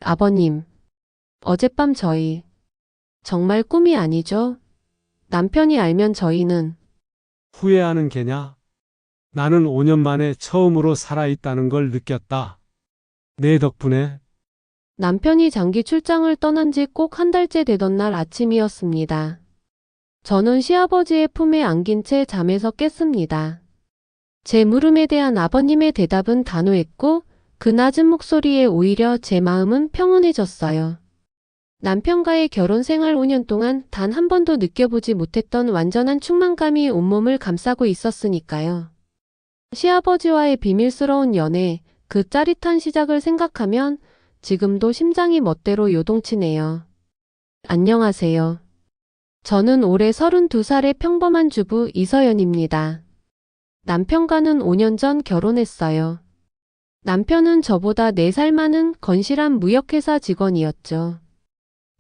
아버님, 어젯밤 저희 정말 꿈이 아니죠? 남편이 알면 저희는 후회하는 게냐? 나는 5년 만에 처음으로 살아있다는 걸 느꼈다. 내 덕분에. 남편이 장기 출장을 떠난 지 꼭 한 달째 되던 날 아침이었습니다. 저는 시아버지의 품에 안긴 채 잠에서 깼습니다. 제 물음에 대한 아버님의 대답은 단호했고 그 낮은 목소리에 오히려 제 마음은 평온해졌어요. 남편과의 결혼 생활 5년 동안 단 한 번도 느껴보지 못했던 완전한 충만감이 온몸을 감싸고 있었으니까요. 시아버지와의 비밀스러운 연애, 그 짜릿한 시작을 생각하면 지금도 심장이 멋대로 요동치네요. 안녕하세요. 저는 올해 32살의 평범한 주부 이서연입니다. 남편과는 5년 전 결혼했어요. 남편은 저보다 4살 많은 건실한 무역회사 직원이었죠.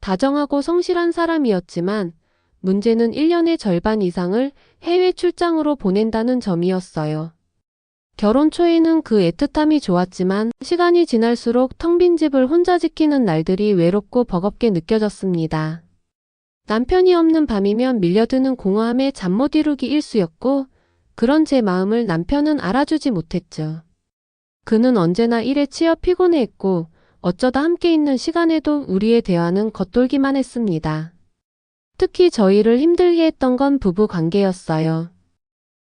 다정하고 성실한 사람이었지만 문제는 1년의 절반 이상을 해외 출장으로 보낸다는 점이었어요. 결혼 초에는 그 애틋함이 좋았지만 시간이 지날수록 텅 빈 집을 혼자 지키는 날들이 외롭고 버겁게 느껴졌습니다. 남편이 없는 밤이면 밀려드는 공허함에 잠 못 이루기 일쑤였고 그런 제 마음을 남편은 알아주지 못했죠. 그는 언제나 일에 치여 피곤해했고 어쩌다 함께 있는 시간에도 우리의 대화는 겉돌기만 했습니다. 특히 저희를 힘들게 했던 건 부부 관계였어요.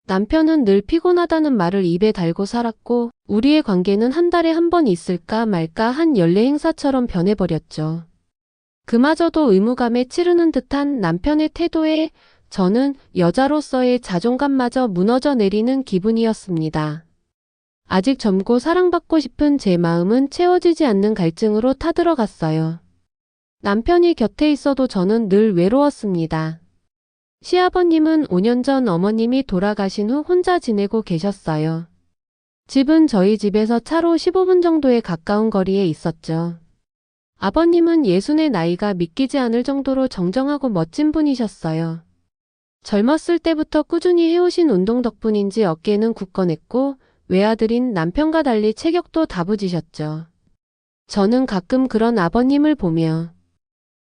남편은 늘 피곤하다는 말을 입에 달고 살았고 우리의 관계는 한 달에 한 번 있을까 말까 한 연례 행사처럼 변해버렸죠. 그마저도 의무감에 치르는 듯한 남편의 태도에 저는 여자로서의 자존감마저 무너져 내리는 기분이었습니다. 아직 젊고 사랑받고 싶은 제 마음은 채워지지 않는 갈증으로 타들어갔어요. 남편이 곁에 있어도 저는 늘 외로웠습니다. 시아버님은 5년 전 어머님이 돌아가신 후 혼자 지내고 계셨어요. 집은 저희 집에서 차로 15분 정도에 가까운 거리에 있었죠. 아버님은 60의 나이가 믿기지 않을 정도로 정정하고 멋진 분이셨어요. 젊었을 때부터 꾸준히 해오신 운동 덕분인지 어깨는 굳건했고 외아들인 남편과 달리 체격도 다부지셨죠. 저는 가끔 그런 아버님을 보며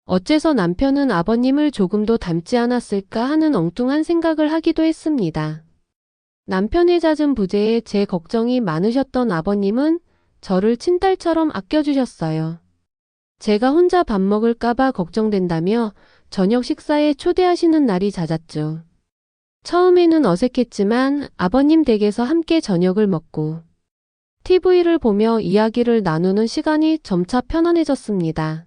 어째서 남편은 아버님을 조금도 닮지 않았을까 하는 엉뚱한 생각을 하기도 했습니다. 남편의 잦은 부재에 제 걱정이 많으셨던 아버님은 저를 친딸처럼 아껴주셨어요. 제가 혼자 밥 먹을까봐 걱정된다며 저녁 식사에 초대하시는 날이 잦았죠. 처음에는 어색했지만 아버님 댁에서 함께 저녁을 먹고 TV를 보며 이야기를 나누는 시간이 점차 편안해졌습니다.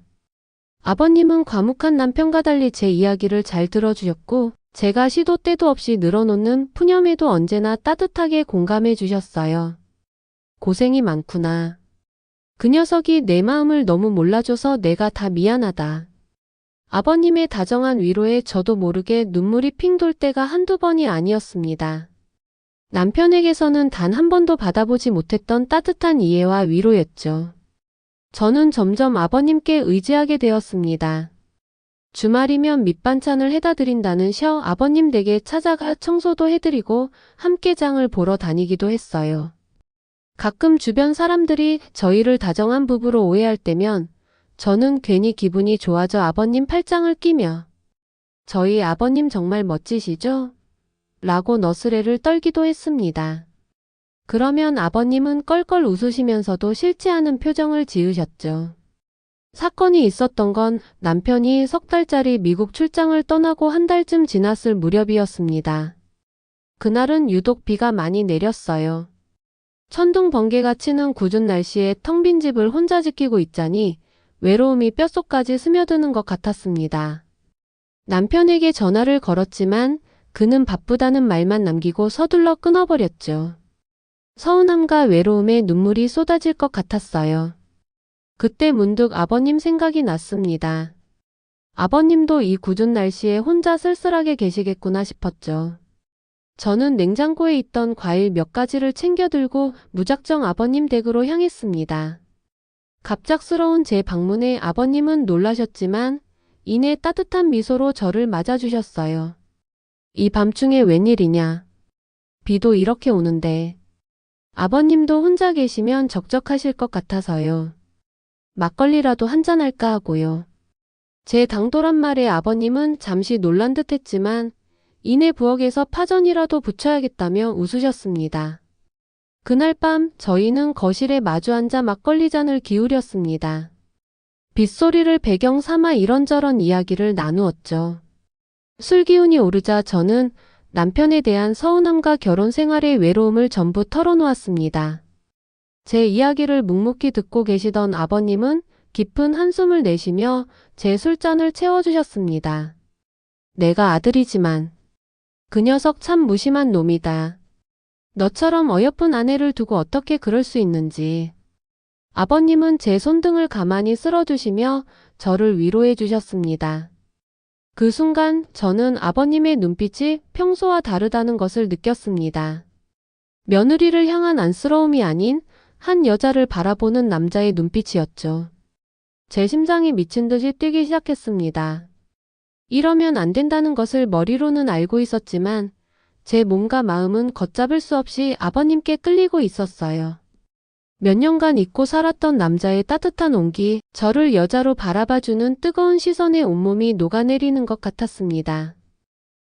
아버님은 과묵한 남편과 달리 제 이야기를 잘 들어주셨고 제가 시도 때도 없이 늘어놓는 푸념에도 언제나 따뜻하게 공감해 주셨어요. 고생이 많구나. 그 녀석이 내 마음을 너무 몰라줘서 내가 다 미안하다. 아버님의 다정한 위로에 저도 모르게 눈물이 핑 돌 때가 한두 번이 아니었습니다. 남편에게서는 단 한 번도 받아보지 못했던 따뜻한 이해와 위로였죠. 저는 점점 아버님께 의지하게 되었습니다. 주말이면 밑반찬을 해다 드린다는 아버님 댁에 찾아가 청소도 해드리고 함께 장을 보러 다니기도 했어요. 가끔 주변 사람들이 저희를 다정한 부부로 오해할 때면 저는 괜히 기분이 좋아져 아버님 팔짱을 끼며 저희 아버님 정말 멋지시죠? 라고 너스레를 떨기도 했습니다. 그러면 아버님은 껄껄 웃으시면서도 싫지 않은 표정을 지으셨죠. 사건이 있었던 건 남편이 3달짜리 미국 출장을 떠나고 한 달쯤 지났을 무렵이었습니다. 그날은 유독 비가 많이 내렸어요. 천둥 번개가 치는 궂은 날씨에 텅 빈 집을 혼자 지키고 있자니 외로움이 뼛속까지 스며드는 것 같았습니다. 남편에게 전화를 걸었지만 그는 바쁘다는 말만 남기고 서둘러 끊어버렸죠. 서운함과 외로움에 눈물이 쏟아질 것 같았어요. 그때 문득 아버님 생각이 났습니다. 아버님도 이 궂은 날씨에 혼자 쓸쓸하게 계시겠구나 싶었죠. 저는 냉장고에 있던 과일 몇 가지를 챙겨 들고 무작정 아버님 댁으로 향했습니다. 갑작스러운 제 방문에 아버님은 놀라셨지만 이내 따뜻한 미소로 저를 맞아주셨어요. 이 밤중에 웬일이냐. 비도 이렇게 오는데. 아버님도 혼자 계시면 적적하실 것 같아서요. 막걸리라도 한잔할까 하고요. 제 당돌한 말에 아버님은 잠시 놀란 듯 했지만 이내 부엌에서 파전이라도 부쳐야겠다며 웃으셨습니다. 그날 밤 저희는 거실에 마주 앉아 막걸리 잔을 기울였습니다. 빗소리를 배경 삼아 이런저런 이야기를 나누었죠. 술 기운이 오르자 저는 남편에 대한 서운함과 결혼 생활의 외로움을 전부 털어놓았습니다. 제 이야기를 묵묵히 듣고 계시던 아버님은 깊은 한숨을 내쉬며 제 술잔을 채워주셨습니다. 내가 아들이지만 그 녀석 참 무심한 놈이다. 너처럼 어여쁜 아내를 두고 어떻게 그럴 수 있는지. 아버님은 제 손등을 가만히 쓸어주시며 저를 위로해 주셨습니다. 그 순간 저는 아버님의 눈빛이 평소와 다르다는 것을 느꼈습니다. 며느리를 향한 안쓰러움이 아닌 한 여자를 바라보는 남자의 눈빛이었죠. 제 심장이 미친 듯이 뛰기 시작했습니다. 이러면 안 된다는 것을 머리로는 알고 있었지만 제 몸과 마음은 걷잡을 수 없이 아버님께 끌리고 있었어요. 몇 년간 잊고 살았던 남자의 따뜻한 온기, 저를 여자로 바라봐주는 뜨거운 시선에 온몸이 녹아내리는 것 같았습니다.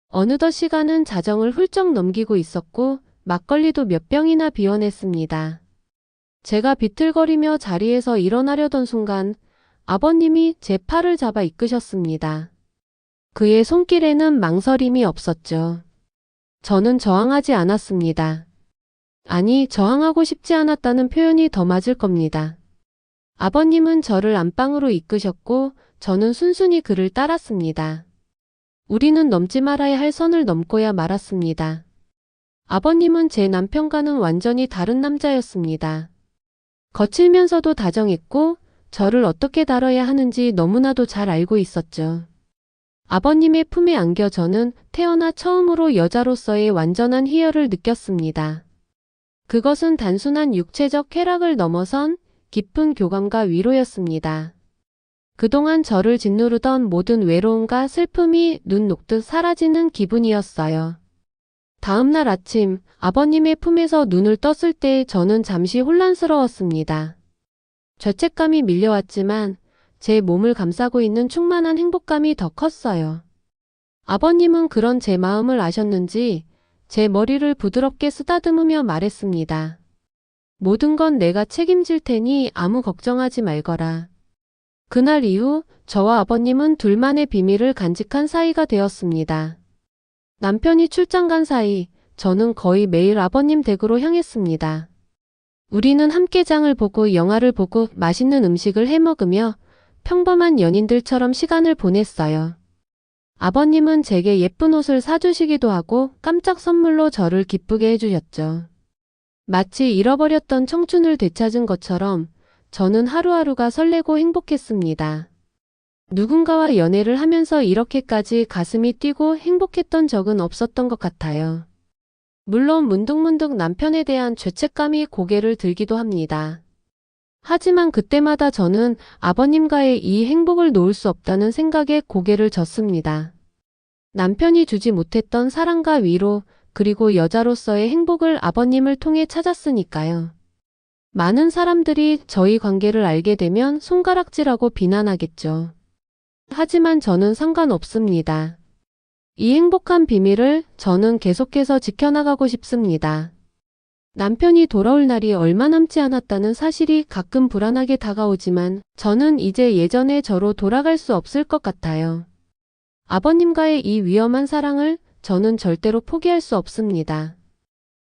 어느덧 시간은 자정을 훌쩍 넘기고 있었고 막걸리도 몇 병이나 비워냈습니다. 제가 비틀거리며 자리에서 일어나려던 순간 아버님이 제 팔을 잡아 이끄셨습니다. 그의 손길에는 망설임이 없었죠. 저는 저항하지 않았습니다. 아니, 저항하고 싶지 않았다는 표현이 더 맞을 겁니다. 아버님은 저를 안방으로 이끄셨고 저는 순순히 그를 따랐습니다. 우리는 넘지 말아야 할 선을 넘고야 말았습니다. 아버님은 제 남편과는 완전히 다른 남자였습니다. 거칠면서도 다정했고 저를 어떻게 다뤄야 하는지 너무나도 잘 알고 있었죠. 아버님의 품에 안겨 저는 태어나 처음으로 여자로서의 완전한 희열을 느꼈습니다. 그것은 단순한 육체적 쾌락을 넘어선 깊은 교감과 위로였습니다. 그동안 저를 짓누르던 모든 외로움과 슬픔이 눈 녹듯 사라지는 기분이었어요. 다음 날 아침 아버님의 품에서 눈을 떴을 때 저는 잠시 혼란스러웠습니다. 죄책감이 밀려왔지만 제 몸을 감싸고 있는 충만한 행복감이 더 컸어요. 아버님은 그런 제 마음을 아셨는지 제 머리를 부드럽게 쓰다듬으며 말했습니다. 모든 건 내가 책임질 테니 아무 걱정하지 말거라. 그날 이후 저와 아버님은 둘만의 비밀을 간직한 사이가 되었습니다. 남편이 출장 간 사이 저는 거의 매일 아버님 댁으로 향했습니다. 우리는 함께 장을 보고 영화를 보고 맛있는 음식을 해 먹으며 평범한 연인들처럼 시간을 보냈어요. 아버님은 제게 예쁜 옷을 사주시기도 하고 깜짝 선물로 저를 기쁘게 해주셨죠. 마치 잃어버렸던 청춘을 되찾은 것처럼 저는 하루하루가 설레고 행복했습니다. 누군가와 연애를 하면서 이렇게까지 가슴이 뛰고 행복했던 적은 없었던 것 같아요. 물론 문득문득 남편에 대한 죄책감이 고개를 들기도 합니다. 하지만 그때마다 저는 아버님과의 이 행복을 놓을 수 없다는 생각에 고개를 젓습니다. 남편이 주지 못했던 사랑과 위로, 그리고 여자로서의 행복을 아버님을 통해 찾았으니까요. 많은 사람들이 저희 관계를 알게 되면 손가락질하고 비난하겠죠. 하지만 저는 상관없습니다. 이 행복한 비밀을 저는 계속해서 지켜나가고 싶습니다. 남편이 돌아올 날이 얼마 남지 않았다는 사실이 가끔 불안하게 다가오지만 저는 이제 예전의 저로 돌아갈 수 없을 것 같아요. 아버님과의 이 위험한 사랑을 저는 절대로 포기할 수 없습니다.